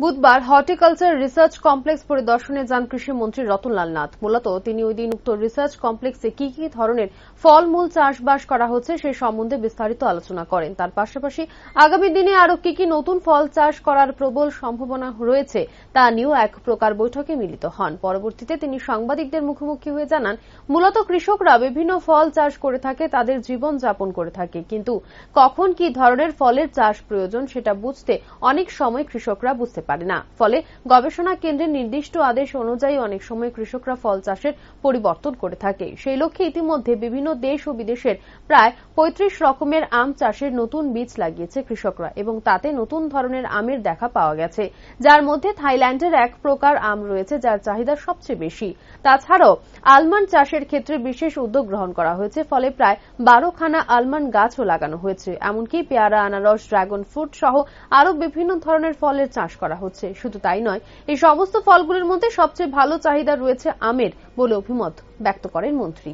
বুধবার horticulture research complex পরিদর্শনে যান কৃষিমন্ত্রী রতনলাল নাথ। মূলত তিনি ওই দিন উক্ত রিসার্চ কমপ্লেক্সে কি কি ধরনের ফলমূল চাষবাস করা হচ্ছে সে সম্বন্ধে বিস্তারিত আলোচনা করেন। তার পাশাপাশি আগামী দিনে আরও কি কি নতুন ফল চাষ করার প্রবল সম্ভাবনা রয়েছে তা নিয়েও এক প্রকার বৈঠকে মিলিত হন। পরবর্তীতে তিনি সাংবাদিকদের মুখোমুখি হয়ে জানান, মূলত কৃষকরা বিভিন্ন ফল চাষ করে থাকে, তাদের জীবন যাপন করে থাকে, কিন্তু কখন কি ধরনের ফলের চাষ প্রয়োজন সেটা বুঝতে অনেক সময় কৃষকরা বুঝতে পারে না। ফলে গবেষণা কেন্দ্রের নির্দিষ্ট আদেশ অনুযায়ী অনেক সময় কৃষকরা ফল চাষের পরিবর্তন করে থাকে। সেই লক্ষ্যে ইতিমধ্যে বিভিন্ন দেশ ও বিদেশের প্রায় ৩৫ রকমের আম চাষের নতুন বীজ লাগিয়েছে কৃষকরা এবং তাতে নতুন ধরনের আমের দেখা পাওয়া গেছে, যার মধ্যে থাইল্যান্ডের এক প্রকার আম রয়েছে যার চাহিদা সবচেয়ে বেশি। তাছাড়াও আলমন্ড চাষের ক্ষেত্রে বিশেষ উদ্যোগ গ্রহণ করা হয়েছে, ফলে প্রায় 12খানা আলমন্ড গাছও লাগানো হয়েছে। এমনকি পেয়ারা, আনারস, ড্রাগন ফ্রুট সহ আরও বিভিন্ন ধরনের ফলের চাষ করা হচ্ছে। শুধু তাই নয়, এই সমস্ত ফলগুলির মধ্যে সবচেয়ে ভালো চাহিদা রয়েছে আমের বলে অভিমত ব্যক্ত করেন মন্ত্রী।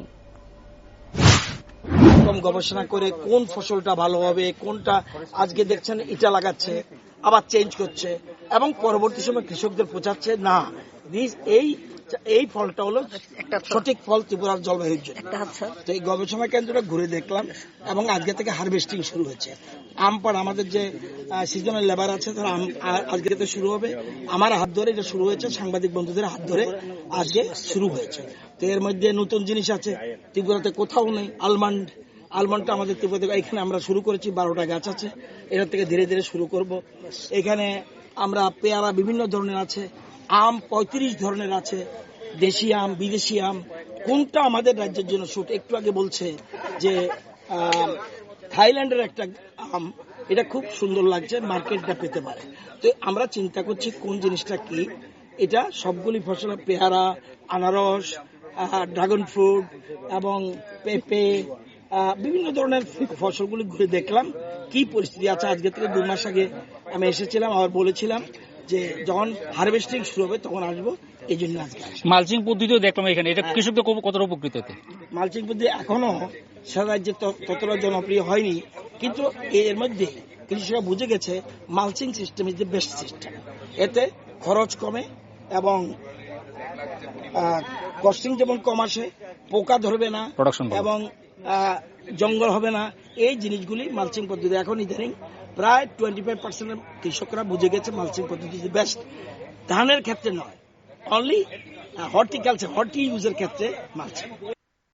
গবেষণা করে কোন ফসলটা ভালো হবে, কোনটা আজকে দেখছেন এটা লাগাচ্ছে, আবার চেঞ্জ করছে এবং পরবর্তী সময় কৃষকদের পৌঁছাচ্ছে না এই ফলটা হলো একটা সঠিক ফল ত্রিপুরার জলবায়ুর জন্য। তো এই গবেষণা কেন্দ্রটা ঘুরে দেখলাম এবং আজকে থেকে হারভেস্টিং শুরু হয়েছে। আমপাড় আমাদের যে সিজনাল লেবার আছে তারা আজকে থেকে শুরু হবে। আমার হাত ধরে এটা শুরু হয়েছে, সাংবাদিক বন্ধুদের হাত ধরে আজকে শুরু হয়েছে। তো এর মধ্যে নতুন জিনিস আছে, ত্রিপুরাতে কোথাও নেই। আলমন্ডটা আমাদের ত্রিপুরাতে এখানে আমরা শুরু করেছি, 12টা গাছ আছে, এটা থেকে ধীরে ধীরে শুরু করব। এখানে আমরা পেয়ারা বিভিন্ন ধরনের আছে, আম 35 ধরনের আছে, দেশি আম, বিদেশি আম, কোনটা আমাদের রাজ্যের জন্য শুট। একটু আগে বলছে যে থাইল্যান্ডের একটা আম, এটা খুব সুন্দর লাগছে, মার্কেটটা পেতে পারে। তো আমরা চিন্তা করছি কোন জিনিসটা কি। এটা সবগুলি ফসল, পেয়ারা, আনারস, ড্রাগন ফ্রুট এবং পেঁপে, বিভিন্ন ধরনের ফসলগুলি ঘুরে দেখলাম কি পরিস্থিতি আছে। আজকে থেকে 2 মাস আগে আমি এসেছিলাম, আবার বলেছিলাম যে যখন হারভেস্টিং শুরু হবে তখন আসবো, এই জন্য আজকে। মালচিং পদ্ধতিও দেখলাম এখানে, এটা কৃষকদের কতটা উপকৃত হতে? মালচিং পদ্ধতি এখনো সারা রাজ্যে ততটা জনপ্রিয় হয়নি, কিন্তু এর মধ্যে কৃষকরা বুঝে গেছে mulching system is the best system. এতে খরচ কমে এবং কস্টিং যেমন কম আসে, পোকা ধরবে না এবং জঙ্গল হবে না। এই জিনিসগুলি মালচিং পদ্ধতি এখন ইদানিং প্রায় 25% কৃষকরা বুঝে গেছে মালচিং পদ্ধতি ইজ বেস্ট। ধানের ক্ষেত্রে নয়, অনলি হর্টিকালচার, হর্টি ইউজের ক্ষেত্রে মালচিং।